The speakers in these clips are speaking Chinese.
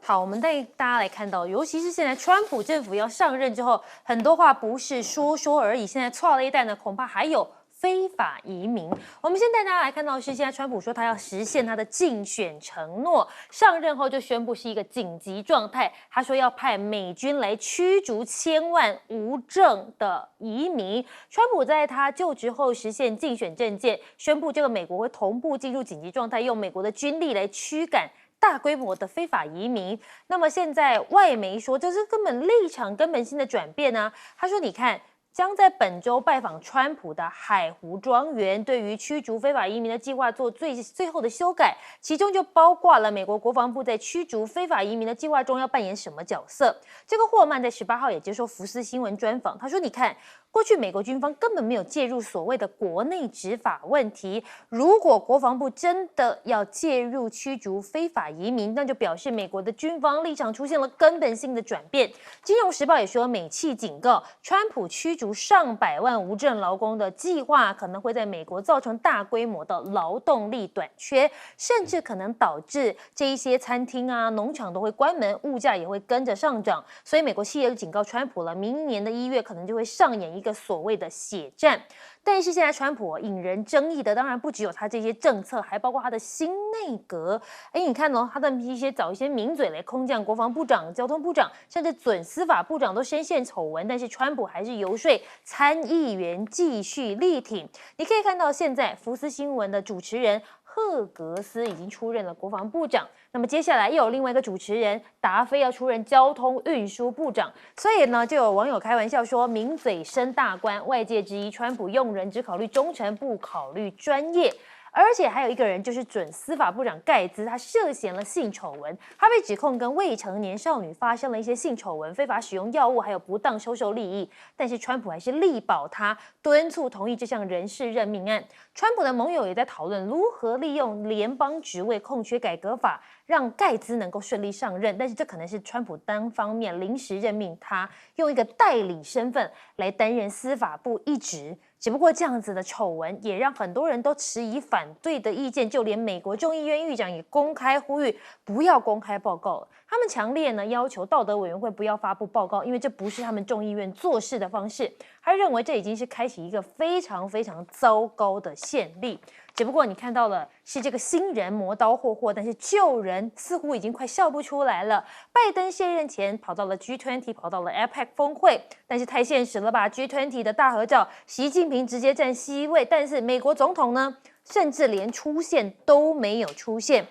好，我们带大家来看到，尤其是现在川普政府要上任之后，很多话不是说说而已，现在错了一代呢，恐怕还有非法移民。我们先带大家来看到的是，现在川普说他要实现他的竞选承诺，上任后就宣布是一个紧急状态，他说要派美军来驱逐千万无证的移民。川普在他就职后实现竞选政见，宣布这个美国会同步进入紧急状态，用美国的军力来驱赶大规模的非法移民。那么现在外媒说这是根本立场根本性的转变啊。他说你看，将在本周拜访川普的海湖庄园对于驱逐非法移民的计划做最后的修改，其中就包括了美国国防部在驱逐非法移民的计划中要扮演什么角色。这个霍曼在18号也接受福斯新闻专访，他说你看，过去美国军方根本没有介入所谓的国内执法问题，如果国防部真的要介入驱逐非法移民，那就表示美国的军方立场出现了根本性的转变。金融时报也说，美企警告，川普驱逐上百万无证劳工的计划可能会在美国造成大规模的劳动力短缺，甚至可能导致这一些餐厅啊、农场都会关门，物价也会跟着上涨。所以美国企业就警告川普了，明年的1月可能就会上演一个所谓的血战。但是现在川普引人争议的当然不只有他这些政策，还包括他的新内阁。你看哦，他的找一些名嘴来空降国防部长、交通部长，甚至准司法部长都深陷丑闻，但是川普还是游说参议员继续力挺。你可以看到，现在福斯新闻的主持人赫格斯已经出任了国防部长，那么接下来又有另外一个主持人达菲要出任交通运输部长，所以呢，就有网友开玩笑说，名嘴升大官，外界质疑川普用人只考虑忠诚，不考虑专业。而且还有一个人，就是准司法部长盖兹，他涉嫌了性丑闻，他被指控跟未成年少女发生了一些性丑闻，非法使用药物，还有不当收受利益。但是川普还是力保他，敦促同意这项人事任命案。川普的盟友也在讨论如何利用联邦职位空缺改革法，让盖兹能够顺利上任。但是这可能是川普单方面临时任命他，用一个代理身份来担任司法部一职。只不过这样子的丑闻也让很多人都持以反对的意见，就连美国众议院议长也公开呼吁不要公开报告了。他们强烈呢要求道德委员会不要发布报告，因为这不是他们众议院做事的方式。他认为这已经是开启一个非常非常糟糕的先例。只不过你看到了是这个新人磨刀霍霍，但是旧人似乎已经快笑不出来了。拜登卸任前跑到了 G20， 跑到了 APEC 峰会，但是太现实了吧 ？G20 的大合照，习近平直接占C位，但是美国总统呢，甚至连出现都没有出现。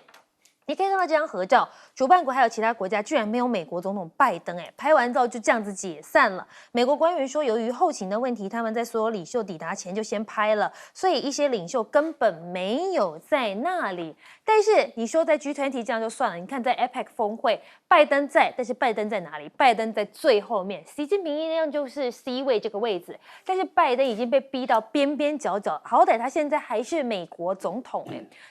你可以看到这张合照，主办国还有其他国家居然没有美国总统拜登，拍完照就这样子解散了。美国官员说，由于后勤的问题，他们在所有领袖抵达前就先拍了，所以一些领袖根本没有在那里。但是你说在 G20 这样就算了，你看在 APEC 峰会，拜登在，但是拜登在哪里？拜登在最后面，习近平一样就是 C 位这个位置，但是拜登已经被逼到边边角角，好歹他现在还是美国总统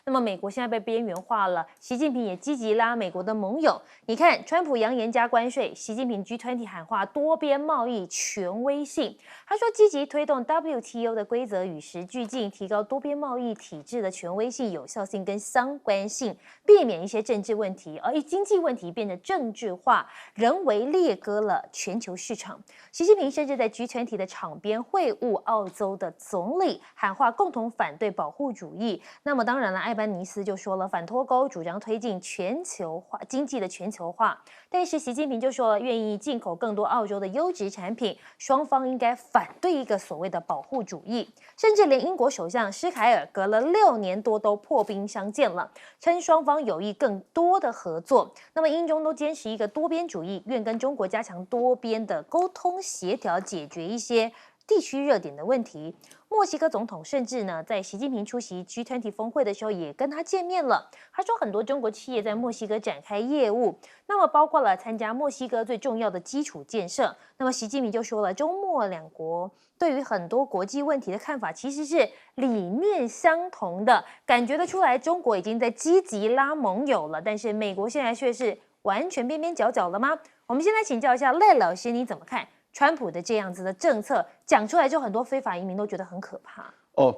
那么美国现在被边缘化了，习近平也积极拉美国的盟友。你看，川普扬言加关税，习近平 G20 喊话多边贸易权威性。他说积极推动 WTO 的规则与时俱进，提高多边贸易体制的权威性、有效性跟相关性，避免一些政治问题，而经济问题变得政治化，人为裂割了全球市场。习近平甚至在 G20 的场边会晤澳洲的总理，喊话共同反对保护主义。那么当然了，艾班尼斯就说了反脱钩，主张推进全球化经济的全球化。但是习近平就说了，愿意进口更多澳洲的优质产品，双方应该反对一个所谓的保护主义。甚至连英国首相施凯尔隔了6年多都破冰相见了，称双方有意更多的合作。那么英中都坚持一个多边主义，愿跟中国加强多边的沟通协调，解决一些地区热点的问题。墨西哥总统甚至呢，在习近平出席 G20 峰会的时候也跟他见面了。他说，很多中国企业在墨西哥展开业务，那么包括了参加墨西哥最重要的基础建设。那么习近平就说了，中墨两国对于很多国际问题的看法其实是理念相同的，感觉得出来，中国已经在积极拉盟友了，但是美国现在却是完全边边角角了吗？我们先来请教一下赖老师，你怎么看川普的这样子的政策讲出来，就很多非法移民都觉得很可怕。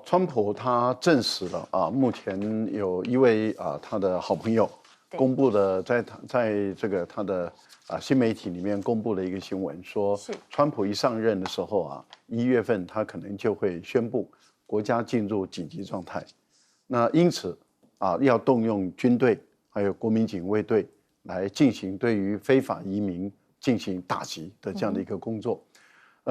川普他证实了目前有一位他的好朋友公布的，在这个他的新媒体里面公布了一个新闻，说川普一上任的时候啊，1月份他可能就会宣布国家进入紧急状态。那因此要动用军队还有国民警卫队来进行对于非法移民进行打击的这样的一个工作。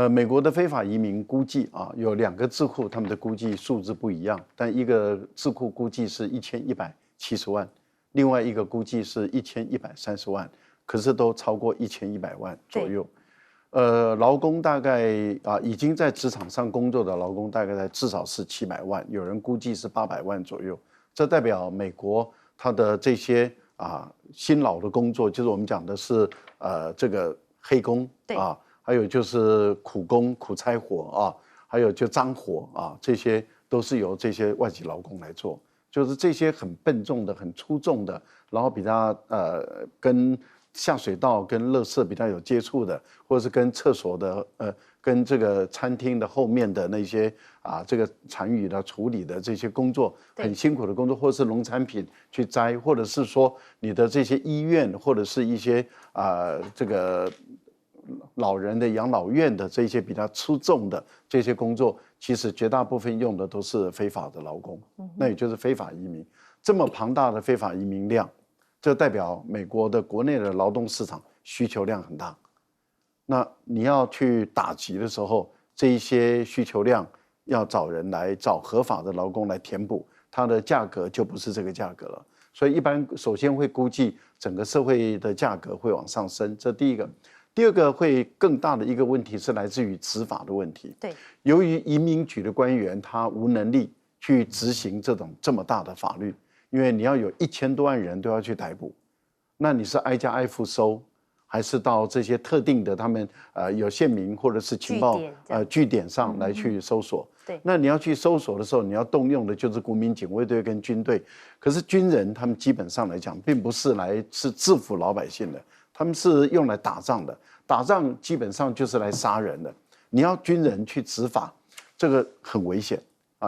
美国的非法移民估计有2个智库，他们的估计数字不一样，但一个智库估计是1170万，另外一个估计是1130万，可是都超过1100万左右。劳工大概已经在职场上工作的劳工大概至少是700万，有人估计是800万左右。这代表美国它的这些辛劳的工作，就是我们讲的是这个黑工还有就是苦工、苦差活还有就脏活这些都是由这些外籍劳工来做，就是这些很笨重的、很粗重的，然后比较跟下水道跟垃圾比较有接触的，或者是跟厕所的跟这个餐厅的后面的那些这个残余的处理的这些工作，很辛苦的工作，或者是农产品去摘，或者是说你的这些医院或者是一些这个老人的养老院的这些比较出众的这些工作，其实绝大部分用的都是非法的劳工，那也就是非法移民。这么庞大的非法移民量，这代表美国的国内的劳动市场需求量很大。那你要去打击的时候，这一些需求量要找人来找合法的劳工来填补，它的价格就不是这个价格了。所以一般首先会估计整个社会的价格会往上升，这第一个。第二个会更大的一个问题是来自于执法的问题。对，由于移民局的官员他无能力去执行这么大的法律，因为你要有1000多万人都要去逮捕，那你是挨家挨户收，还是到这些特定的他们有县民或者是情报据点上来去搜索？对，那你要去搜索的时候，你要动用的就是国民警卫队跟军队。可是军人他们基本上来讲，并不是是制服老百姓的。他们是用来打仗的，打仗基本上就是来杀人的。你要军人去执法，这个很危险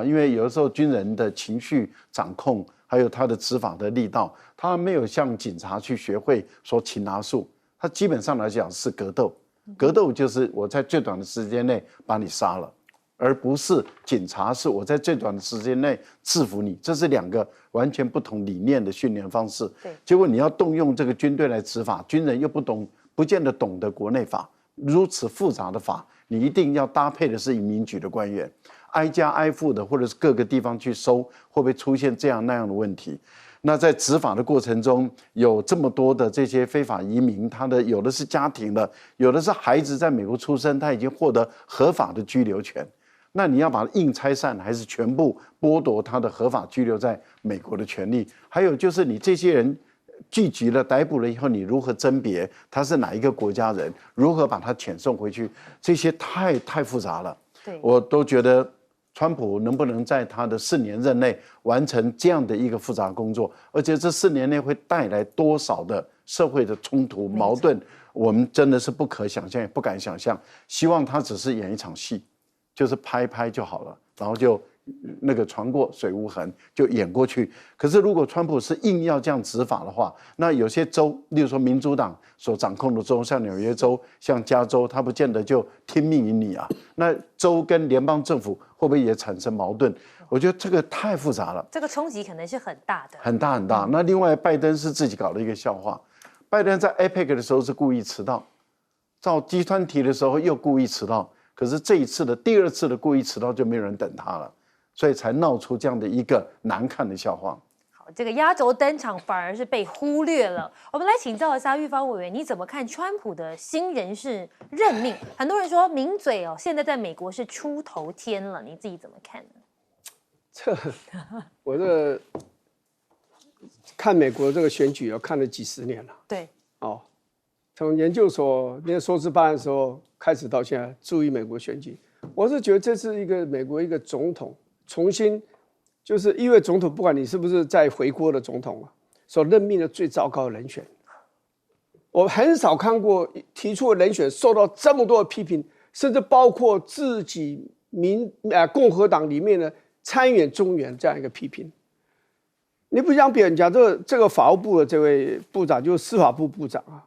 因为有的时候军人的情绪掌控，还有他的执法的力道，他没有像警察去学会说擒拿术，他基本上来讲是格斗。格斗就是我在最短的时间内把你杀了，而不是警察是我在最短的时间内制服你，这是2个完全不同理念的训练方式。对，结果你要动用这个军队来执法，军人又不见得懂得国内法，如此复杂的法，你一定要搭配的是移民局的官员，挨家挨户的或者是各个地方去搜，会不会出现这样那样的问题？那在执法的过程中，有这么多的这些非法移民，有的是家庭的，有的是孩子在美国出生，他已经获得合法的居留权。那你要把它硬拆散，还是全部剥夺他的合法居留在美国的权利？还有就是你这些人聚集了、逮捕了以后，你如何甄别他是哪一个国家人？如何把他遣送回去？这些太复杂了。对，我都觉得川普能不能在他的4年任内完成这样的一个复杂工作，而且这4年内会带来多少的社会的冲突矛盾，我们真的是不可想象，也不敢想象。希望他只是演一场戏。就是拍拍就好了，然后就那个船过水无痕就演过去。可是如果川普是硬要这样执法的话，那有些州，例如说民主党所掌控的州，像纽约州、像加州，他不见得就听命于你那州跟联邦政府会不会也产生矛盾？我觉得这个太复杂了，这个冲击可能是很大的，很大很大。那另外，拜登是自己搞了一个笑话，拜登在 APEC 的时候是故意迟到，到G20的时候又故意迟到。可是这一次的第2次的故意迟到就没有人等他了，所以才闹出这样的一个难看的笑话。好，这个压轴登场反而是被忽略了。我们来请教一下玉芳委员，你怎么看川普的新人事任命？很多人说名嘴现在在美国是出头天了，你自己怎么看呢？我看美国这个选举看了几十年了。对，从研究所念硕士班的时候开始到现在，注意美国选举，我是觉得这是一个美国一个总统重新，就是因为总统不管你是不是在回国的总统所任命的最糟糕的人选。我很少看过提出的人选受到这么多的批评，甚至包括自己共和党里面的参议员、众议员这样一个批评。你不讲别人讲这个法务部的这位部长就是司法部部长啊，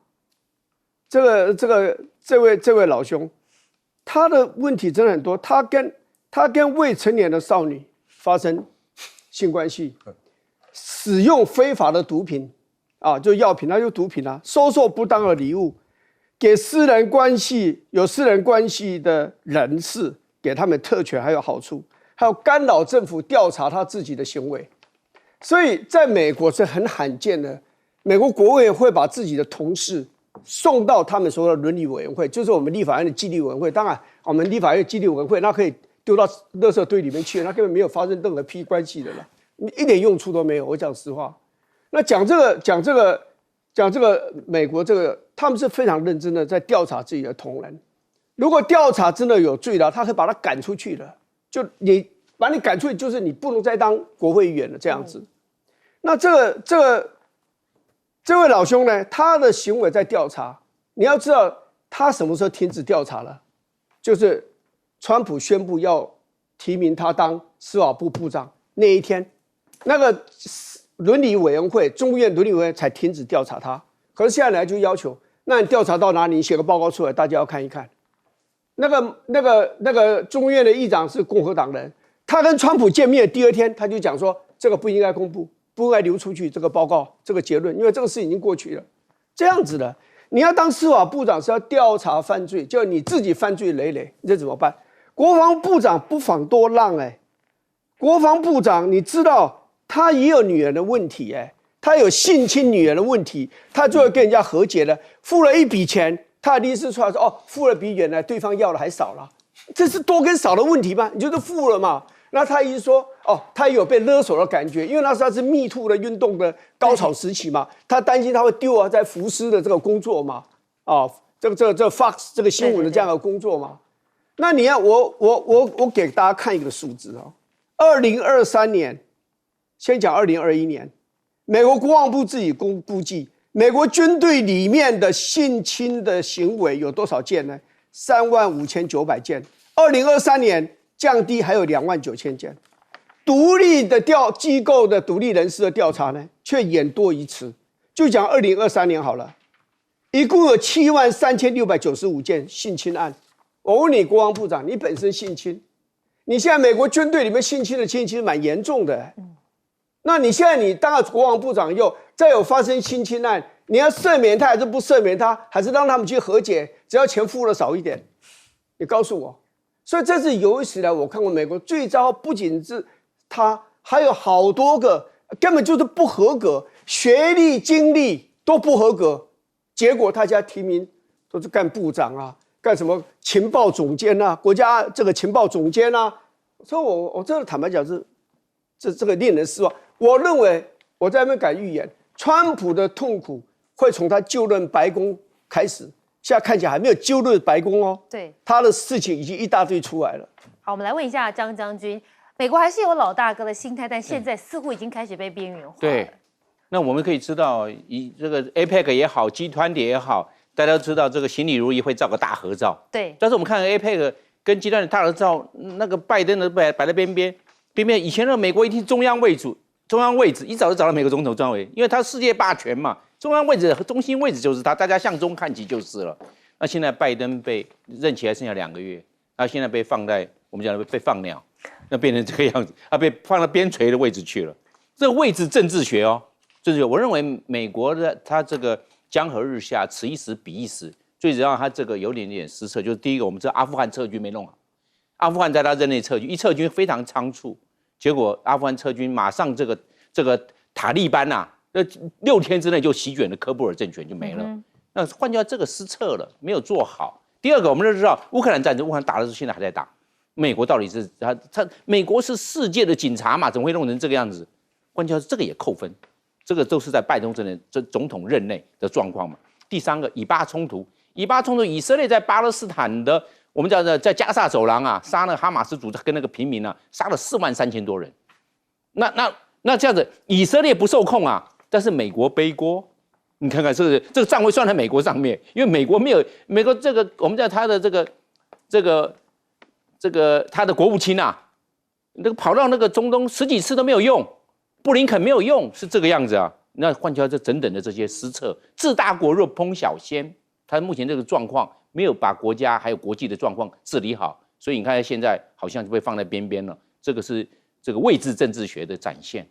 这位老兄，他的问题真的很多，他跟未成年的少女发生性关系，使用非法的毒品啊，就药品，那就毒品啊，收受不当的礼物，给有私人关系的人士给他们特权还有好处，还有干扰政府调查他自己的行为。所以在美国是很罕见的，美国国会会把自己的同事送到他们说的伦理委员会，就是我们立法院的纪律委员会。当然，我们立法院纪律委员会那可以丢到垃圾堆里面去，那根本没有发生任何屁关系的了，一点用处都没有。我讲实话，那讲这个美国这个，他们是非常认真的在调查自己的同仁。如果调查真的有罪了，他可以把他赶出去了。就把你赶出去，就是你不能再当国会议员了这样子。那这位老兄呢，他的行为在调查。你要知道，他什么时候停止调查了？就是川普宣布要提名他当司法部部长那一天，那个伦理委员会，众议院伦理委员会才停止调查他。可是现在来就要求，那你调查到哪里？你写个报告出来，大家要看一看。那个众议院的议长是共和党人，他跟川普见面第二天，他就讲说，这个不应该公布，不应该流出去这个报告这个结论，因为这个事已经过去了。这样子的，你要当司法部长是要调查犯罪，就你自己犯罪累累，你这怎么办？国防部长不遑多让国防部长你知道他也有女人的问题他有性侵女人的问题，他就会跟人家和解了，付了一笔钱，他的律师出来说付了比原来对方要的还少了，这是多跟少的问题吗？你就是付了嘛。那他一说他也有被勒索的感觉，因为那时候他是ME TOO的运动的高潮时期嘛，他担心他会丢在福斯的这个工作嘛，这 Fox 这个新闻的这样的工作嘛。那你要我给大家看一个数字2023年，先讲2021年，美国国防部自己估计，美国军队里面的性侵的行为有多少件呢？35900件。2023年降低还有29000件。独立的机构的独立人士的调查呢，却远多于此。就讲2023年好了，一共有73695件性侵案。我问你，国防部长，你本身性侵，你现在美国军队里面性侵的情形其实蛮严重的那你现在你当了国防部长以后，再有发生性侵案，你要赦免他还是不赦免他，还是让他们去和解？只要钱付的少一点，你告诉我。所以这是有史以来我看过美国最糟，不仅是他，还有好多个根本就是不合格，学历、经历都不合格，结果大家提名都是干部长干什么情报总监国家这个情报总监所以我真的坦白讲是这个令人失望。我认为我在那边敢预言，川普的痛苦会从他就任白宫开始，现在看起来还没有就任白宫对，他的事情已经一大堆出来了。好，我们来问一下张将军，美国还是有老大哥的心态，但现在似乎已经开始被边缘化了。对，那我们可以知道，以这个 APEC 也好，G20也好，大家都知道这个行礼如仪会照个大合照。对，但是我们看 APEC 跟G20的大合照，那个拜登的摆在边边，以前的美国一定中央位置一早就找到美国总统中央位，因为他世界霸权嘛，中央位置和中心位置就是他，大家向中看齐就是了。那现在拜登被任期还剩下2个月，他现在被放在我们讲的被放鸟，那变成这个样子，他被放到边陲的位置去了。这个位置政治学政治学，我认为美国的他这个江河日下，此一时彼一时，最主要他这个有点失策，就是第一个，我们知道阿富汗撤军没弄好，阿富汗在他任内撤军，一撤军非常仓促。结果阿富汗撤军，马上这个塔利班6天之内就席卷了科布尔政权就没了。那换句话，这个失策了，没有做好。第二个，我们都知道乌克兰战争，乌克兰打的是现在还在打，美国到底是美国是世界的警察嘛，怎么会弄成这个样子？换句话说，这个也扣分，这个都是在拜登总统任内的状况嘛。第三个，以巴冲突，以色列在巴勒斯坦的。我们叫在加萨走廊杀那个哈马斯组织跟那个平民杀了43000多人。那这样子，以色列不受控但是美国背锅。你看看这个账会算在美国上面，因为美国这个我们叫他的这个他的国务卿那个跑到那个中东10几次都没有用，布林肯没有用，是这个样子啊。那换句话说，整整的这些失策，治大国若烹小鲜，他目前这个状况没有把国家还有国际的状况治理好，所以你看现在好像就被放在边边了。这个是这个位置政治学的展现。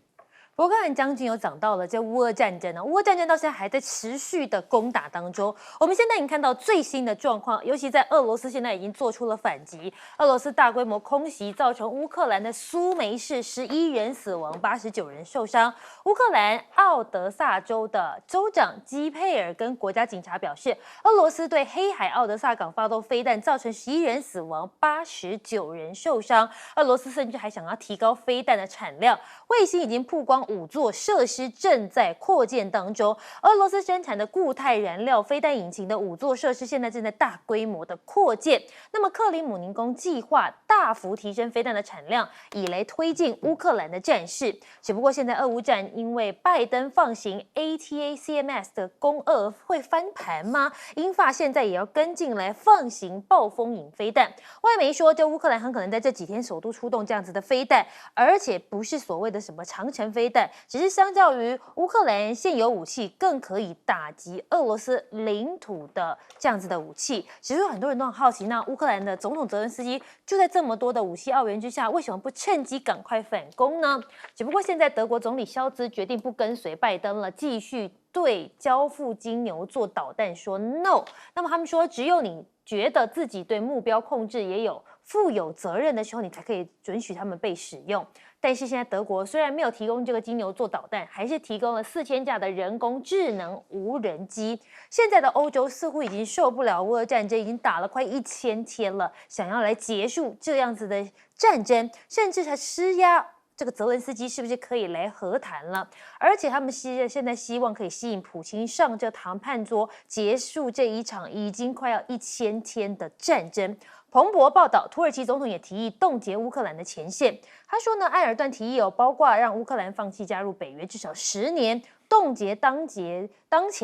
不过刚才将军有讲到了这乌俄战争呢，乌俄战争到现在还在持续的攻打当中。我们现在已经看到最新的状况，尤其在俄罗斯现在已经做出了反击。俄罗斯大规模空袭造成乌克兰的苏梅市11人死亡，89人受伤。乌克兰奥德萨州的州长基佩尔跟国家警察表示，俄罗斯对黑海奥德萨港发动飞弹，造成11人死亡，89人受伤。俄罗斯甚至还想要提高飞弹的产量。卫星已经曝光5座设施正在扩建当中。俄罗斯生产的固态燃料飞弹引擎的5座设施现在正在大规模的扩建。那么克里姆林宫计划大幅提升飞弹的产量，以来推进乌克兰的战事。只不过现在俄乌战因为拜登放行 ATACMS 的攻俄会翻盘吗？英法现在也要跟进来放行暴风影飞弹。外媒说，这乌克兰很可能在这几天首度出动这样子的飞弹，而且不是所谓的什么长程飞弹，只是相较于乌克兰现有武器，更可以打击俄罗斯领土的这样子的武器。其实很多人都很好奇，那乌克兰的总统泽连斯基就在这么多的武器奥援之下，为什么不趁机赶快反攻呢？只不过现在德国总理肖兹决定不跟随拜登了，继续对交付金牛座导弹说 no。那么他们说，只有你觉得自己对目标控制也有负有责任的时候，你才可以准许他们被使用。但是现在德国虽然没有提供这个金牛座导弹，还是提供了4000架的人工智能无人机。现在的欧洲似乎已经受不了乌俄战争，已经打了快1000天了，想要来结束这样子的战争，甚至还施压这个泽连斯基是不是可以来和谈了？而且他们现在希望可以吸引普京上这谈判桌，结束这一场已经快要1000天的战争。彭博报道，土耳其总统也提议冻结乌克兰的前线。他说呢，埃尔段提议包括让乌克兰放弃加入北约至少10年，冻结当前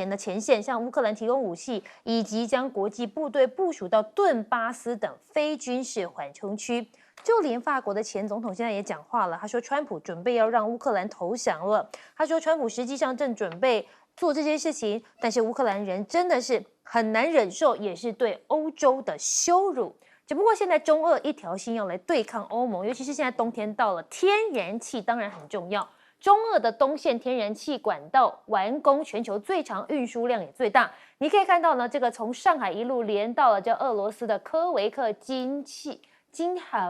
的前线，向乌克兰提供武器，以及将国际部队部署到顿巴斯等非军事缓冲区。就连法国的前总统现在也讲话了，他说川普准备要让乌克兰投降了。他说川普实际上正准备做这些事情，但是乌克兰人真的是很难忍受，也是对欧洲的羞辱。只不过现在中俄一条心要来对抗欧盟，尤其是现在冬天到了，天然气当然很重要。中俄的东线天然气管道完工，全球最长，运输量也最大。你可以看到呢，这个从上海一路连到了这俄罗斯的科维克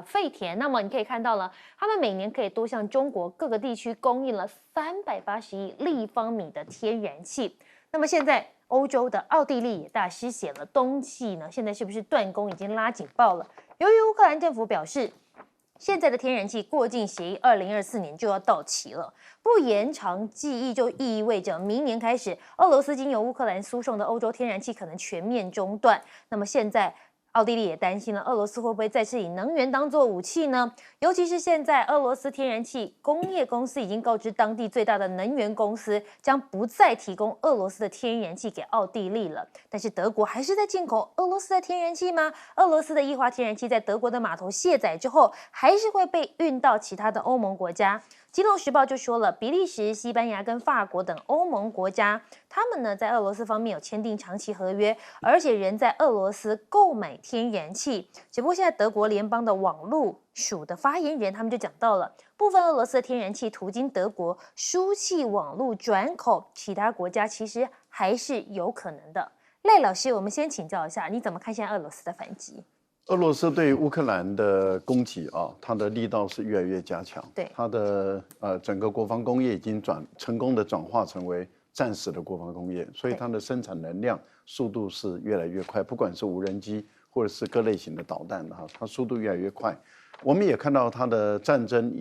沸田，那么你可以看到了，他们每年可以多向中国各个地区供应了380亿立方米的天然气。那么现在欧洲的奥地利也大失血了，冬季呢，现在是不是断供已经拉警报了？由于乌克兰政府表示，现在的天然气过境协议2024年就要到期了，不延长记忆就意味着明年开始，俄罗斯经由乌克兰输送的欧洲天然气可能全面中断。那么现在奥地利也担心了，俄罗斯会不会再次以能源当作武器呢？尤其是现在俄罗斯天然气工业公司已经告知当地最大的能源公司，将不再提供俄罗斯的天然气给奥地利了。但是德国还是在进口俄罗斯的天然气吗？俄罗斯的液化天然气在德国的码头卸载之后，还是会被运到其他的欧盟国家。金融时报就说了，比利时、西班牙跟法国等欧盟国家，他们呢在俄罗斯方面有签订长期合约，而且人在俄罗斯购买天然气。只不过现在德国联邦的网络署的发言人他们就讲到了，部分俄罗斯的天然气途经德国输气网络转口其他国家，其实还是有可能的。赖老师，我们先请教一下，你怎么看现在俄罗斯的反击？俄罗斯对乌克兰的攻击啊，它的力道是越来越加强。对，它的整个国防工业已经成功的转化成为战时的国防工业，所以它的生产能量速度是越来越快，不管是无人机或者是各类型的导弹哈，它速度越来越快。我们也看到它的战争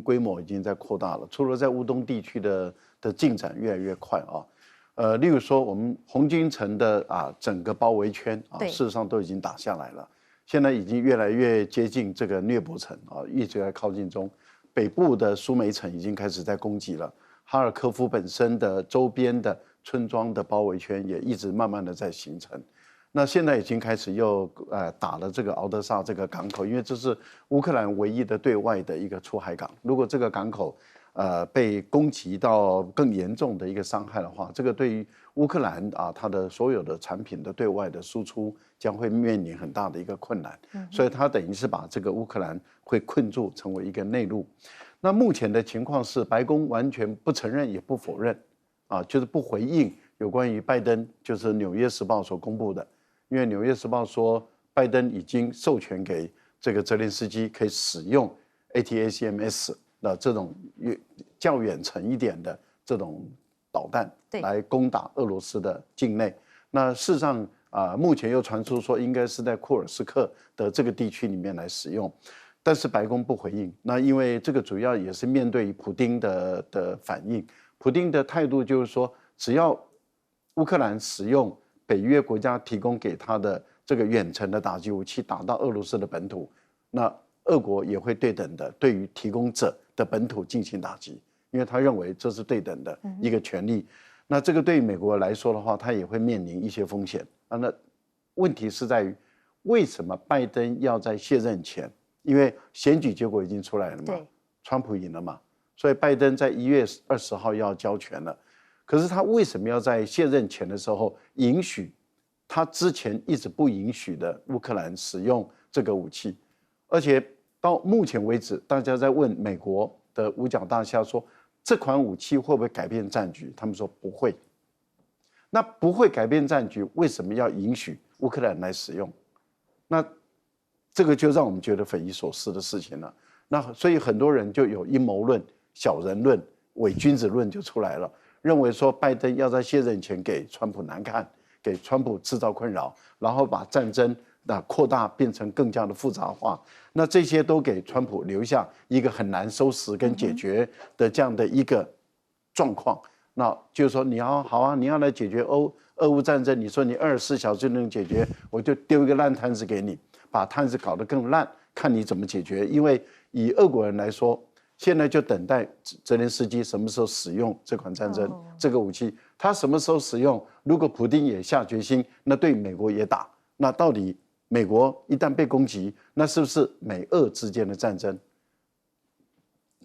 规模已经在扩大了，除了在乌东地区的进展越来越快啊，例如说我们红军城的整个包围圈啊，事实上都已经打下来了。现在已经越来越接近这个涅伯城啊，一直在靠近中。北部的苏梅城已经开始在攻击了，哈尔科夫本身的周边的村庄的包围圈也一直慢慢的在形成。那现在已经开始又打了这个敖德萨这个港口，因为这是乌克兰唯一的对外的一个出海港。如果这个港口被攻击到更严重的一个伤害的话，这个对于乌克兰它的所有的产品的对外的输出将会面临很大的一个困难。所以它等于是把这个乌克兰会困住，成为一个内陆。那目前的情况是，白宫完全不承认也不否认，就是不回应有关于拜登，就是《纽约时报》所公布的。因为《纽约时报》说，拜登已经授权给这个泽连斯基可以使用 ATACMS 的这种较远程一点的这种导弹来攻打俄罗斯的境内。那事实上目前又传出说应该是在库尔斯克的这个地区里面来使用，但是白宫不回应。那因为这个主要也是面对普丁的反应，普丁的态度就是说，只要乌克兰使用北约国家提供给他的这个远程的打击武器打到俄罗斯的本土，那俄国也会对等的对于提供者的本土进行打击，因为他认为这是对等的一个权利。那这个对于美国来说的话，他也会面临一些风险。那问题是在于，为什么拜登要在卸任前？因为选举结果已经出来了嘛，川普赢了嘛，所以拜登在1月20号要交权了。可是他为什么要在卸任前的时候允许他之前一直不允许的乌克兰使用这个武器？而且到目前为止，大家在问美国的五角大厦说，这款武器会不会改变战局？他们说不会。那不会改变战局，为什么要允许乌克兰来使用？那这个就让我们觉得匪夷所思的事情了。那所以很多人就有阴谋论、小人论、伪君子论就出来了，认为说拜登要在卸任前给川普难看，给川普制造困扰，然后把战争扩大变成更加的复杂化。那这些都给川普留下一个很难收拾跟解决的这样的一个状况。那就是说，你要好啊，你要来解决俄乌战争，你说你24小时就能解决，我就丢一个烂摊子给你，把摊子搞得更烂，看你怎么解决。因为以俄国人来说，现在就等待泽连斯基什么时候使用这款战争这个武器，他什么时候使用？如果普丁也下决心，那对美国也打，那到底美国一旦被攻击，那是不是美俄之间的战争？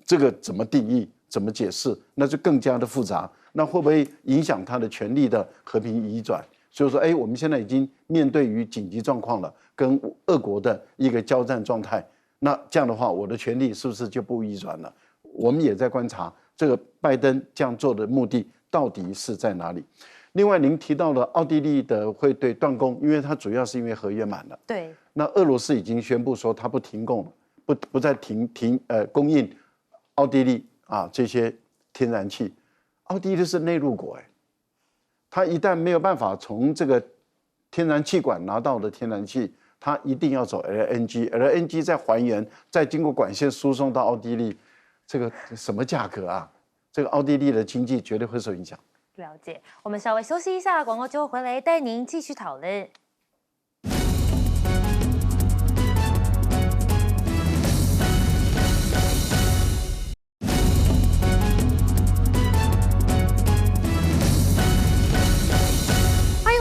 这个怎么定义？怎么解释？那就更加的复杂。那会不会影响他的权力的和平移转？所以说，我们现在已经面对于紧急状况了，跟俄国的一个交战状态。那这样的话，我的权力是不是就不移转了？我们也在观察这个拜登这样做的目的到底是在哪里。另外，您提到了奥地利的会对断供，因为它主要是因为合约满了。对。那俄罗斯已经宣布说，它不停供了，不再供应奥地利这些天然气。奥地利是内陆国它一旦没有办法从这个天然气管拿到的天然气，它一定要走 LNG 再还原，再经过管线输送到奥地利，这个什么价格啊？这个奥地利的经济绝对会受影响。了解，我们稍微休息一下，广告之后回来带您继续讨论。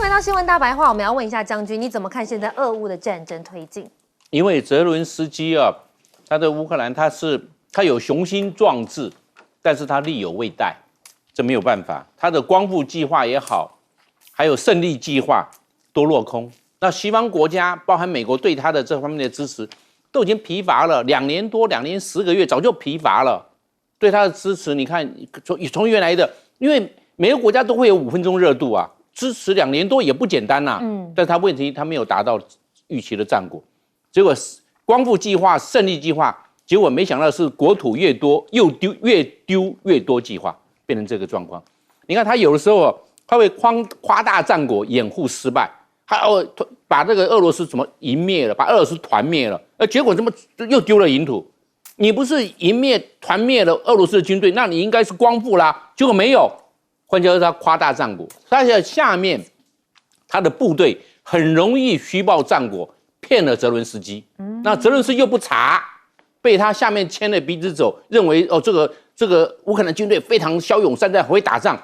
回到新闻大白话，我们要问一下将军，你怎么看现在俄乌的战争推进？因为泽伦斯基他的乌克兰他有雄心壮志，但是他力有未逮，这没有办法。他的光复计划也好，还有胜利计划都落空。那西方国家，包含美国对他的这方面的支持，都已经疲乏了，2年多，2年10个月，早就疲乏了。对他的支持，你看从原来的，因为每个国家都会有5分钟热度支持2年多也不简单但是他问题他没有达到预期的战果，结果光复计划、胜利计划，结果没想到是国土越多越丢越多计划，变成这个状况。你看他有的时候他会夸大战果，掩护失败，他把这个俄罗斯怎么赢灭了，把俄罗斯团灭了，结果怎么又丢了领土？你不是赢灭团灭了俄罗斯的军队，那你应该是光复啦，结果没有。换句话说，他夸大战果，他下面他的部队很容易虚报战果，骗了泽伦斯基。那泽伦斯基又不查，被他下面牵了鼻子走，认为这个乌克兰军队非常骁勇善战，很会打仗。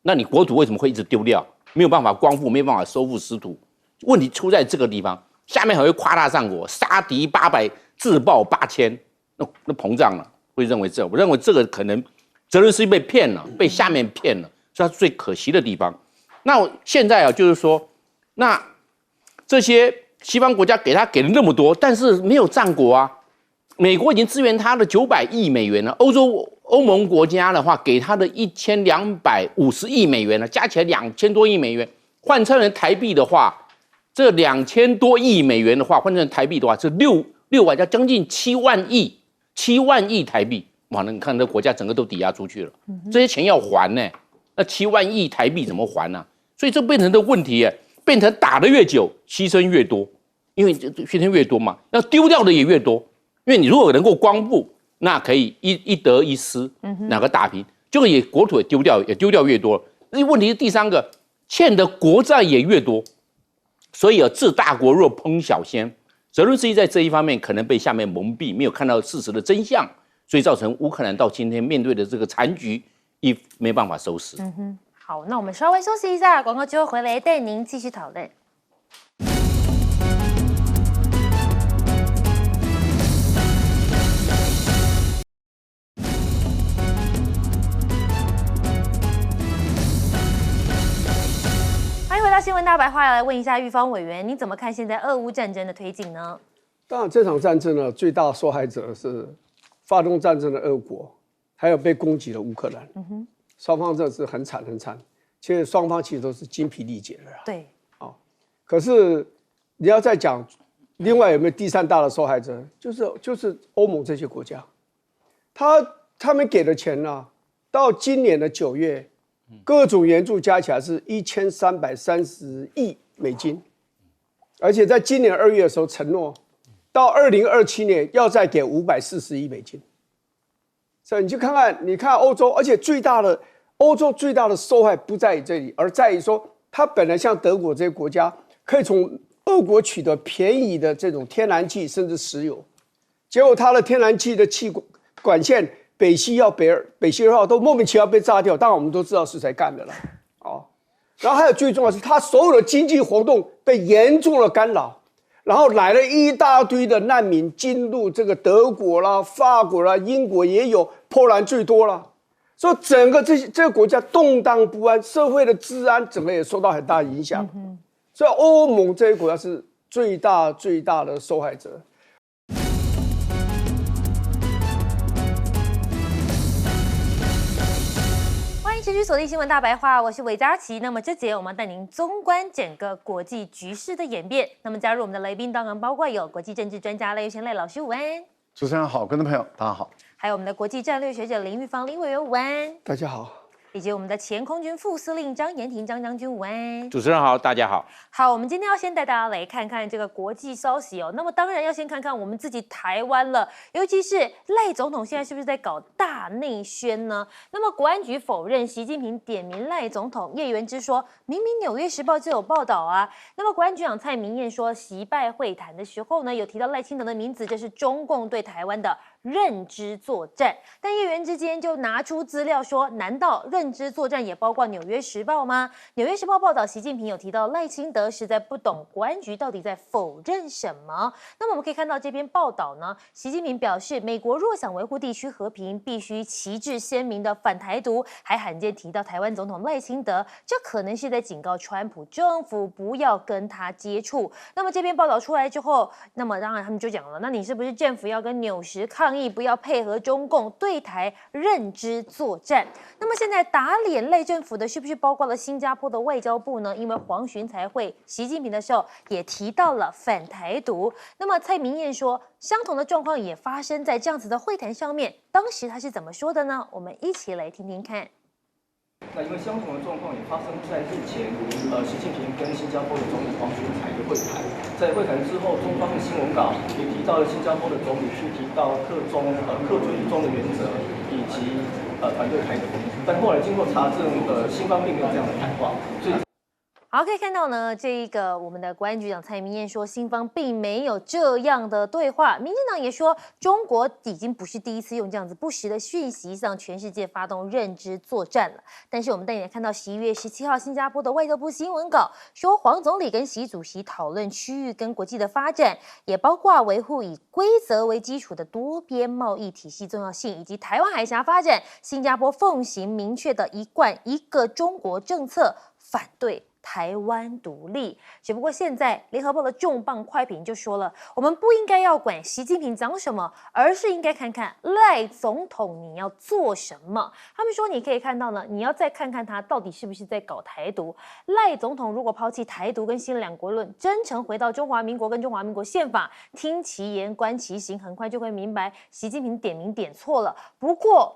那你国土为什么会一直丢掉？没有办法光复，没有办法收复失土。问题出在这个地方，下面还会夸大上国，杀敌800，自爆8000，那膨胀了，会认为我认为这个可能泽伦斯基被骗了，被下面骗了，这是最可惜的地方。那现在啊，就是说，那这些西方国家给了那么多，但是没有战果啊。美国已经支援他的900亿美元了，欧盟国家的话给他的1250亿美元了，加起来2000多亿美元，换成人台币的话，这2000多亿美元的话，换成台币的话，是6万加将近7万亿台币。哇，那你看这国家整个都抵押出去了，这些钱要还呢，那7万亿台币怎么还呢？所以这变成的问题，变成打得越久，牺牲越多，因为牺牲越多嘛，要丢掉的也越多。因为你如果能够光复，那可以一得一失，哪个打平，就也国土也丢掉越多。问题是第三个，欠的国债也越多，所以治大国若烹小鲜。泽伦斯基在这一方面可能被下面蒙蔽，没有看到事实的真相，所以造成乌克兰到今天面对的这个残局，没办法收拾。好，那我们稍微休息一下，广告之后回来带您继续讨论。新闻大白话要来问一下玉芳委员，你怎么看现在俄乌战争的推进呢？当然，这场战争呢，最大受害者是发动战争的俄国，还有被攻击的乌克兰。双方这是很惨很惨，其实双方其实都是精疲力竭的。对，可是你要再讲，另外有没有第三大的受害者？就是欧盟这些国家，他们给的钱呢，到今年的9月。各种援助加起来是1330亿美金，而且在今年2月的时候承诺，到2027年要再给540亿美金。所以你看欧洲，而且欧洲最大的受害不在于这里，而在于说，它本来像德国这些国家可以从俄国取得便宜的这种天然气甚至石油，结果它的天然气的管线。北溪号都莫名其妙被炸掉，当然我们都知道是谁干的了，然后还有最重要的是，他所有的经济活动被严重的干扰，然后来了一大堆的难民进入这个德国啦、法国啦、英国也有，波兰最多了，所以整个这个国家动荡不安，社会的治安整个也受到很大影响，所以欧盟这些国家是最大的受害者。持续锁定新闻大白话，我是韦佳琪。那么这节我们带您纵观整个国际局势的演变。那么加入我们的来宾当然包括有国际政治专家赖玉贤赖老师午安，主持人好，观众朋友大家好，还有我们的国际战略学者林玉芳林委员午安，大家好。以及我们的前空军副司令张延廷张将军午安，主持人好，大家好。好，我们今天要先带大家来看看这个国际消息哦。那么当然要先看看我们自己台湾了，尤其是赖总统现在是不是在搞大内宣呢？那么国安局否认习近平点名赖总统，叶元之说明明《纽约时报》就有报道啊。那么国安局长蔡明彥说，习拜会谈的时候呢，有提到赖清德的名字，这是中共对台湾的认知作战。但叶元之间就拿出资料说，难道认知作战也包括《纽约时报》吗？《纽约时报》报道，习近平有提到赖清德实在不懂国安局到底在否认什么。那么我们可以看到这篇报道呢，习近平表示，美国若想维护地区和平，必须旗帜鲜明的反台独，还罕见提到台湾总统赖清德，这可能是在警告川普政府不要跟他接触。那么这篇报道出来之后，那么当然他们就讲了，那你是不是政府要跟纽时抗议，不要配合中共对台认知作战？那么现在打脸赖政府的是不是包括了新加坡的外交部呢？因为黄循才会习近平的时候也提到了反台独。那么蔡明彥说，相同的状况也发生在这样子的会谈上面，当时他是怎么说的呢？我们一起来听听看。那因为相同的状况也发生在日前，习近平跟新加坡的总理黄循才的会谈。在会谈之后，中方的新闻稿也提到了新加坡的总理去提到克尊一中的原则，以及反对台独。但后来经过查证，新方并没有这样的谈话，所以好，可以看到呢，这一个我们的国安局长蔡明彦说，新方并没有这样的对话。民进党也说，中国已经不是第一次用这样子不实的讯息向全世界发动认知作战了。但是我们带你来看到11月17号新加坡的外交部新闻稿说，黄总理跟习主席讨论区域跟国际的发展，也包括维护以规则为基础的多边贸易体系重要性，以及台湾海峡发展。新加坡奉行明确的一贯一个中国政策，反对台湾独立。只不过现在联合报的重磅快评就说了，我们不应该要管习近平讲什么，而是应该看看赖总统你要做什么。他们说你可以看到呢，你要再看看他到底是不是在搞台独。赖总统如果抛弃台独跟新两国论，真诚回到中华民国跟中华民国宪法，听其言观其行，很快就会明白习近平点名点错了。不过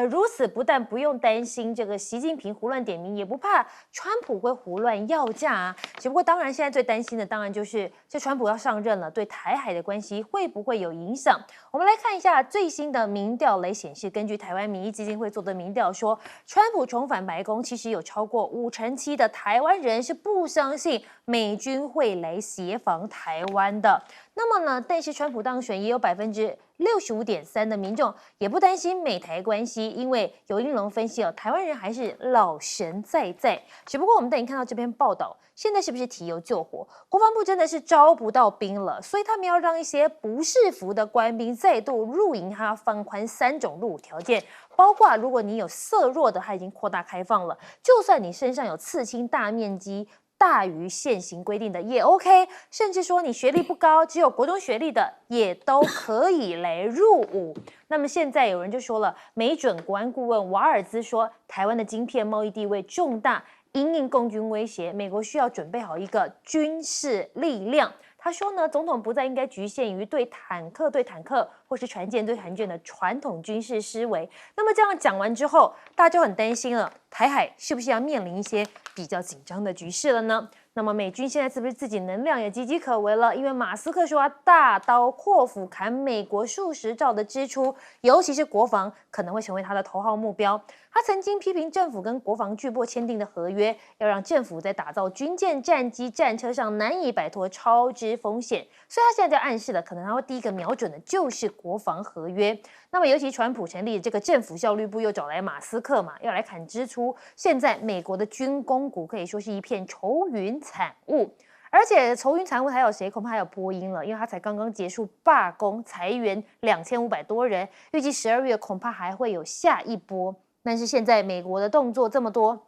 如此不但不用担心这个习近平胡乱点名，也不怕川普会胡乱要价啊。只不过当然现在最担心的当然就是这川普要上任了，对台海的关系会不会有影响？我们来看一下最新的民调来显示，根据台湾民意基金会做的民调说，川普重返白宫，其实有超过57%的台湾人是不相信美军会来协防台湾的。那么呢，但是川普当选也有65.3%的民众也不担心美台关系，因为尤英龙分析台湾人还是老神在在。只不过我们等你看到这篇报道，现在是不是提油救火？国防部真的是招不到兵了，所以他们要让一些不适服的官兵再度入营，他要放宽3种入伍条件，包括如果你有色弱的，他已经扩大开放了，就算你身上有刺青大面积大于现行规定的也 OK， 甚至说你学历不高，只有国中学历的也都可以来入伍。那么现在有人就说了，美准国安顾问瓦尔兹说，台湾的晶片贸易地位重大，因应共军威胁，美国需要准备好一个军事力量。他说呢，总统不再应该局限于对坦克或是船舰对船舰的传统军事思维。那么这样讲完之后，大家就很担心了，台海是不是要面临一些比较紧张的局势了呢？那么美军现在是不是自己能量也岌岌可危了？因为马斯克说要大刀阔斧砍美国数十兆的支出，尤其是国防可能会成为他的头号目标。他曾经批评政府跟国防巨擘签订的合约，要让政府在打造军舰、战机、战车上难以摆脱超支风险，所以他现在就暗示了，可能他会第一个瞄准的就是国防合约。那么尤其川普成立的这个政府效率部又找来马斯克嘛，要来砍支出。现在美国的军工股可以说是一片愁云惨雾，而且愁云惨雾还有谁？恐怕还有波音了，因为他才刚刚结束罢工，裁员2500多人，预计12月恐怕还会有下一波。但是现在美国的动作这么多，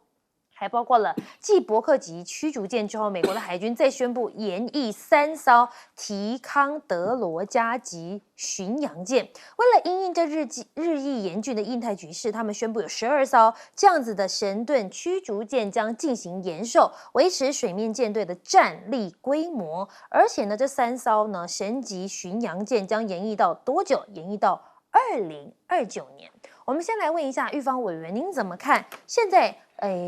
还包括了继伯克级驱逐舰之后，美国的海军再宣布研役3艘提康德罗加级巡洋舰。为了因应这日益严峻的印太局势，他们宣布有12艘这样子的神盾驱逐舰将进行延寿，维持水面舰队的战力规模。而且呢，这3艘呢神级巡洋舰将延役到多久？延役到2029年。我们先来问一下玉芳委员，您怎么看？现在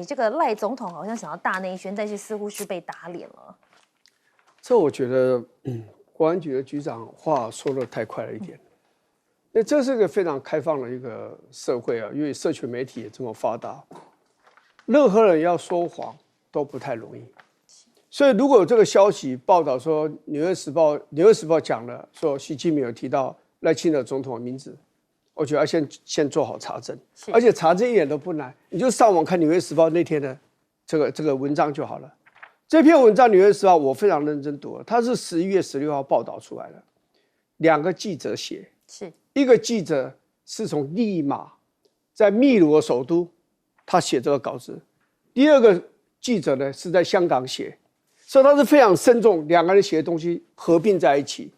这个赖总统好像想要大内宣，但是似乎是被打脸了。这我觉得，国安局的局长话说得太快了一点。那这是个非常开放的一个社会啊，因为社群媒体也这么发达，任何人要说谎都不太容易。所以如果有这个消息报道说，《纽约时报》讲了，说习近平有提到赖清德总统的名字。我觉得要先做好查证，而且查证一点都不难，你就上网看《纽约时报》那天的这个文章就好了。这篇文章《纽约时报》我非常认真读了，它是11月16号报道出来的，2个记者写，一个记者是从利马，在秘鲁的首都，他写这个稿子；第二个记者呢是在香港写，所以他是非常慎重，两个人写的东西合并在一起，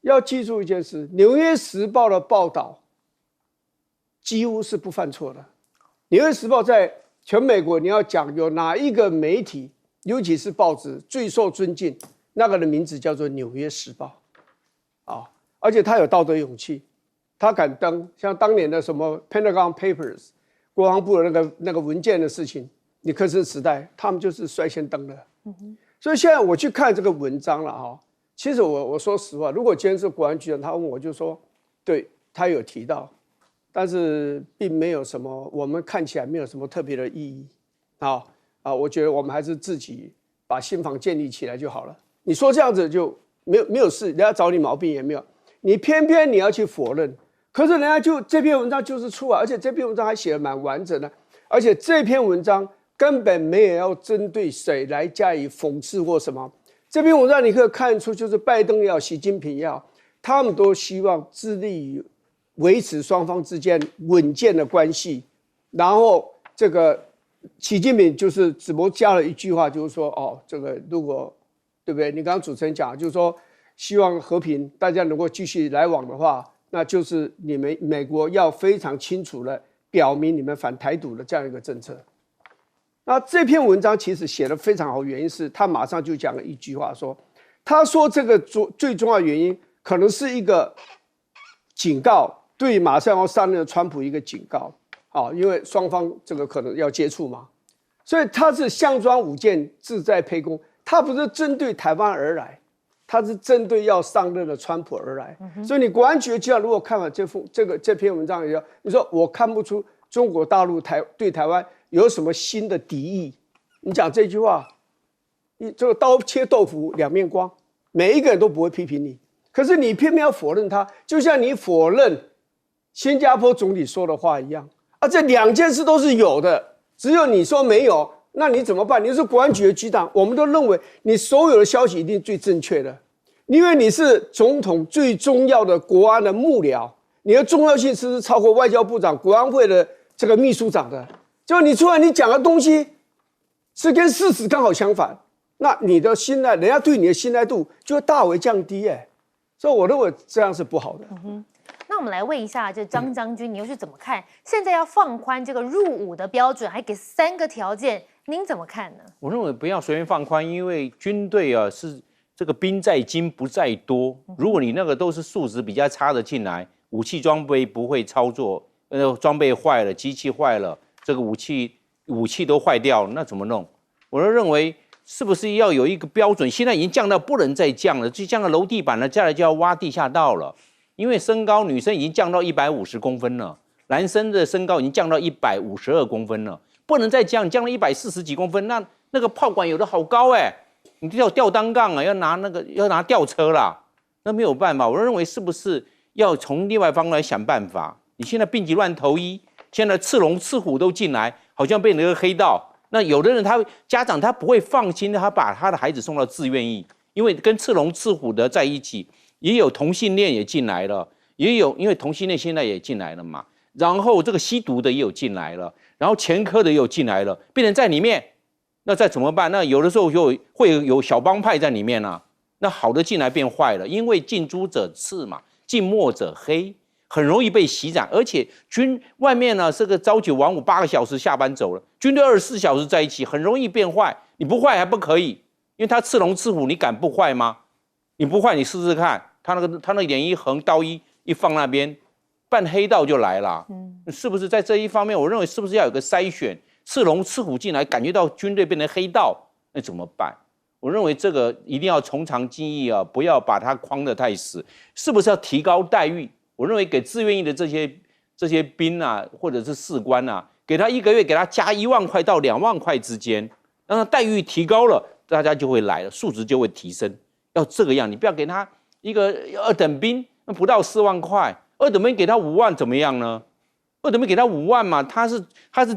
要记住一件事，《纽约时报》的报道几乎是不犯错的。《纽约时报》在全美国，你要讲有哪一个媒体，尤其是报纸最受尊敬，那个的名字叫做《纽约时报》而且他有道德勇气，他敢登，像当年的什么 Pentagon Papers 国防部的那个文件的事情，尼克森时代，他们就是率先登的。所以现在我去看这个文章了其实我说实话，如果今天是国安局长，他问我就说，对他有提到，但是并没有什么，我们看起来没有什么特别的意义我觉得我们还是自己把心防建立起来就好了。你说这样子就没有事，人家找你毛病也没有，你偏偏你要去否认，可是人家就这篇文章就是出来，而且这篇文章还写得蛮完整的，而且这篇文章根本没有要针对谁来加以讽刺或什么。这篇文章你可以看出，就是拜登也好，习近平也好，他们都希望致力于维持双方之间稳健的关系。然后这个习近平就是只不过加了一句话，就是说这个如果对不对？你刚刚主持人讲，就是说希望和平，大家能够继续来往的话，那就是你们美国要非常清楚的表明你们反台独的这样一个政策。那这篇文章其实写得非常好，原因是他马上就讲了一句话他说这个最重要的原因可能是一个警告，对马上要上任的川普一个警告，因为双方这个可能要接触嘛，所以他是项庄舞剑，志在沛公，他不是针对台湾而来，他是针对要上任的川普而来。所以你国安局就要如果看完这篇文章以后，你说我看不出中国大陆对台湾有什么新的敌意，你讲这句话，你这个刀切豆腐两面光，每一个人都不会批评你，可是你偏偏要否认他，就像你否认新加坡总理说的话一样这两件事都是有的，只有你说没有，那你怎么办？你是国安局的局长，我们都认为你所有的消息一定最正确的，因为你是总统最重要的国安的幕僚，你的重要性是超过外交部长、国安会的这个秘书长的。就你出来你讲的东西是跟事实刚好相反，那你的信赖，人家对你的信赖度就会大为降低所以我认为这样是不好的。那我们来问一下，这张将军，你又是怎么看？现在要放宽这个入伍的标准，还给3个条件，您怎么看呢？我认为不要随便放宽，因为军队是这个兵在精不在多。如果你那个都是素质比较差的进来，武器装备不会操作，装备坏了，机器坏了，这个武器都坏掉了，那怎么弄？我就认为是不是要有一个标准？现在已经降到不能再降了，就降到楼地板了，接下来就要挖地下道了。因为身高，女生已经降到150公分了，男生的身高已经降到152公分了，不能再降了140几公分，那个炮管有的好高你吊单杠要拿吊车啦，那没有办法。我认为是不是要从另外一方来想办法？你现在病急乱投医，现在赤龙赤虎都进来，好像变成一个黑道。那有的人家长他不会放心，他把他的孩子送到自愿役，因为跟赤龙赤虎的在一起。也有同性恋也进来了，也有因为同性恋现在也进来了嘛，然后这个吸毒的也有进来了，然后前科的也有进来了，变成在里面，那再怎么办？那有的时候会有小帮派在里面那好的进来变坏了，因为近朱者赤嘛，近墨者黑，很容易被洗染，而且外面这个朝9晚58个小时下班走了，军队24小时在一起，很容易变坏，你不坏还不可以，因为他赤龙赤虎，你敢不坏吗？你不坏，你试试看，他那脸一横，刀一放那边，办黑道就来了。是不是在这一方面，我认为是不是要有个筛选？赤龙赤虎进来，感觉到军队变成黑道，那怎么办？我认为这个一定要从长计议不要把它框得太死。是不是要提高待遇？我认为给自愿役的这些兵或者是士官给他1个月给他加1万块到2万块之间，让他待遇提高了，大家就会来了，素质就会提升。要这个样，你不要给他一个2等兵，不到4万块，2等兵给他5万怎么样呢？2等兵给他5万嘛，他是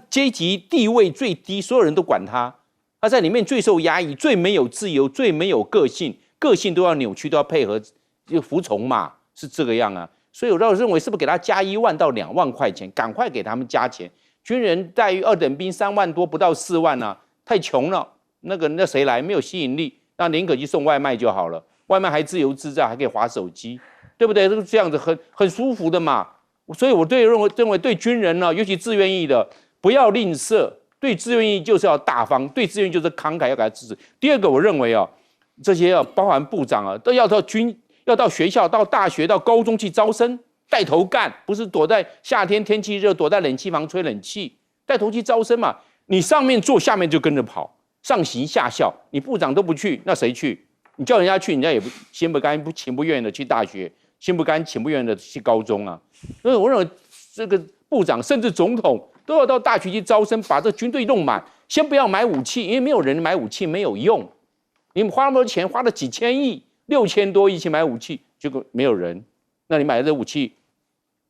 阶级地位最低，所有人都管他，他在里面最受压抑，最没有自由，最没有个性，个性都要扭曲，都要配合，就服从嘛，是这个样所以我认为是不是给他加1万到2万块钱，赶快给他们加钱。军人待遇2等兵3万多，不到4万太穷了，那谁来？没有吸引力。那宁可去送外卖就好了，外卖还自由自在，还可以滑手机，对不对？这样子很舒服的嘛。所以我认为对军人尤其自愿役的，不要吝啬，对志愿役就是要大方，对志愿役就是慷慨，要给他支持。第二个，我认为这些包含部长都要到学校、到大学、到高中去招生，带头干，不是躲在夏天天气热躲在冷气房吹冷气，带头去招生嘛。你上面做，下面就跟着跑。上行下效，你部长都不去，那谁去？你叫人家去，人家也不心不甘情不愿的去大学，心不甘情不愿的去高中所以我认为这个部长甚至总统都要到大学去招生，把这军队弄满，先不要买武器，因为没有人买武器没有用。你们花那么多钱，花了几千亿，6000多亿去买武器，结果没有人。那你买的武器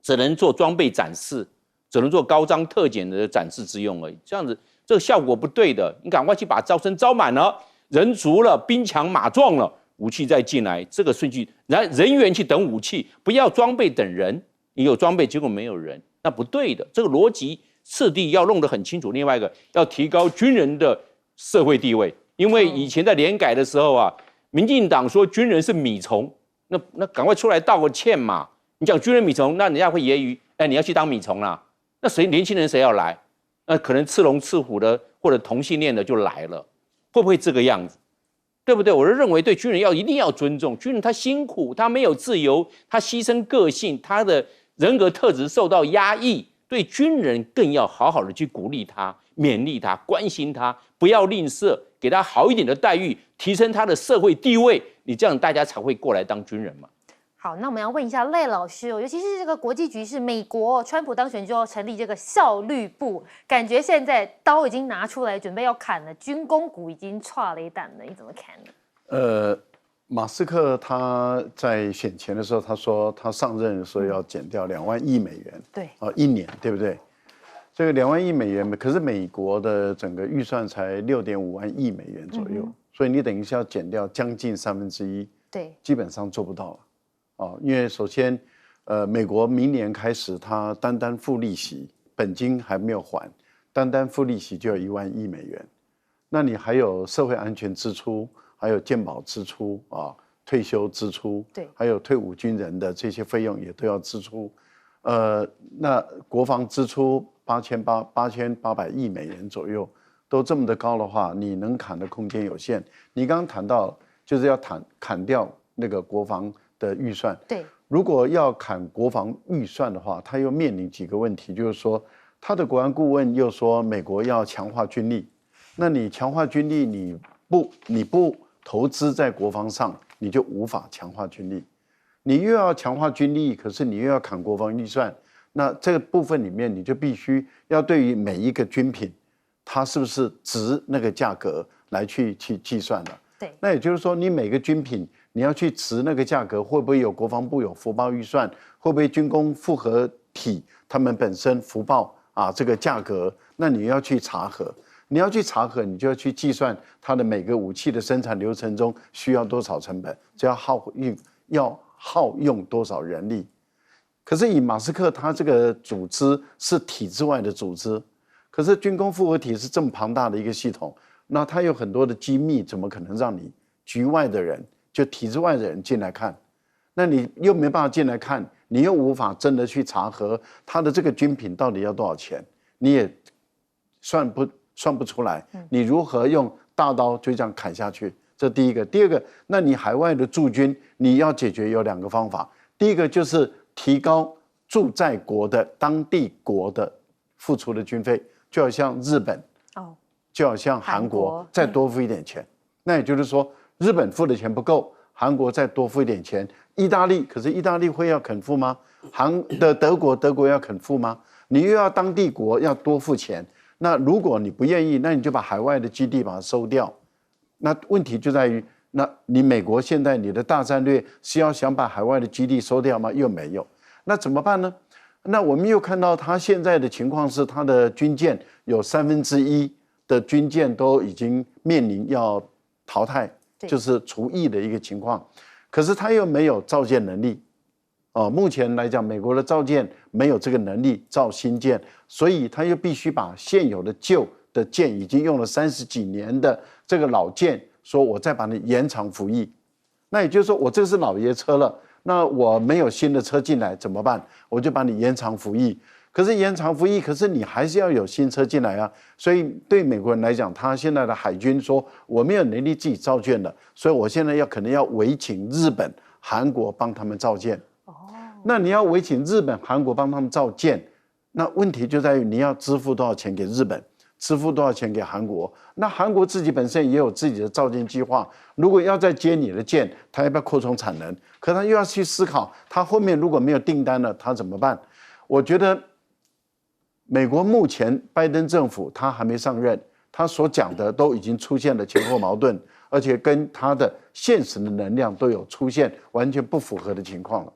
只能做装备展示，只能做高张特检的展示之用而已。这样子，这个效果不对的。你赶快去把招生招满了，人足了，兵强马壮了，武器再进来，这个顺序，人员去等武器，不要装备等人。你有装备，结果没有人，那不对的。这个逻辑次第要弄得很清楚。另外一个，要提高军人的社会地位，因为以前在联改的时候啊，民进党说军人是米虫，那赶快出来道个歉嘛。你讲军人米虫，那人家会揶揄，哎，你要去当米虫啦。那年轻人谁要来？那可能赤龙赤虎的或者同性恋的就来了，会不会这个样子？对不对？我是认为对军人一定要尊重，军人他辛苦，他没有自由，他牺牲个性，他的人格特质受到压抑，对军人更要好好的去鼓励他、勉励他、关心他，不要吝啬，给他好一点的待遇，提升他的社会地位，你这样大家才会过来当军人嘛。好，那我们要问一下赖老师哦，尤其是这个国际局势，美国川普当选就要成立这个效率部，感觉现在刀已经拿出来准备要砍了，军工股已经踹了一弹了，你怎么看呢？马斯克他在选前的时候，他说他上任的时候要减掉2万亿美元，对，1年，对不对？这个2万亿美元，可是美国的整个预算才6.5万亿美元左右，所以你等于是要减掉将近1/3，对，基本上做不到了。因为首先，美国明年开始，它单付利息，本金还没有还，单付利息就要1万亿美元。那你还有社会安全支出，还有健保支出啊，退休支出，对，还有退伍军人的这些费用也都要支出。那国防支出8800亿美元左右，都这么的高的话，你能砍的空间有限。你刚刚谈到，就是要砍掉那个国防的预算，对，如果要砍国防预算的话，他又面临几个问题，就是说，他的国安顾问又说美国要强化军力，那你强化军力，你不投资在国防上，你就无法强化军力。你又要强化军力，可是你又要砍国防预算，那这个部分里面，你就必须要对于每一个军品，它是不是值那个价格来去计算了。对，那也就是说，你每个军品你要去值那个价格，会不会有国防部有福报预算？会不会军工复合体他们本身福报这个价格？那你要去查核，你就要去计算它的每个武器的生产流程中需要多少成本，这要耗用多少人力。可是以马斯克他这个组织是体制外的组织，可是军工复合体是这么庞大的一个系统。那它有很多的机密，怎么可能让你局外的人，就体制外的人进来看？那你又没办法进来看，你又无法真的去查核它的这个军品到底要多少钱，你也算不出来。你如何用大刀就这样砍下去？这第一个。第二个，那你海外的驻军，你要解决有2个方法。第一个就是提高驻在国的当地国的付出的军费，就好像日本。就好像韩国再多付一点钱，那也就是说，日本付的钱不够，韩国再多付一点钱。可是意大利会要肯付吗？德国要肯付吗？你又要当地国要多付钱，那如果你不愿意，那你就把海外的基地把它收掉。那问题就在于，那你美国现在你的大战略是要想把海外的基地收掉吗？又没有，那怎么办呢？那我们又看到他现在的情况是，他的军舰有1/3的军舰都已经面临要淘汰，就是除役的一个情况。可是他又没有造舰能力，目前来讲，美国的造舰没有这个能力造新舰，所以他又必须把现有的旧的舰已经用了30几年的这个老舰，说我再把你延长服役。那也就是说，我这是老爷车了，那我没有新的车进来怎么办？我就把你延长服役。可是延长服役，可是你还是要有新车进来啊。所以对美国人来讲，他现在的海军说我没有能力自己造舰了，所以我现在可能要委请日本、韩国帮他们造舰。那你要委请日本、韩国帮他们造舰，那问题就在于你要支付多少钱给日本，支付多少钱给韩国。那韩国自己本身也有自己的造舰计划，如果要再接你的舰，他要不要扩充产能？可他又要去思考，他后面如果没有订单了，他怎么办？我觉得美国目前拜登政府他还没上任，他所讲的都已经出现了前后矛盾，而且跟他的现实的能量都有出现完全不符合的情况了。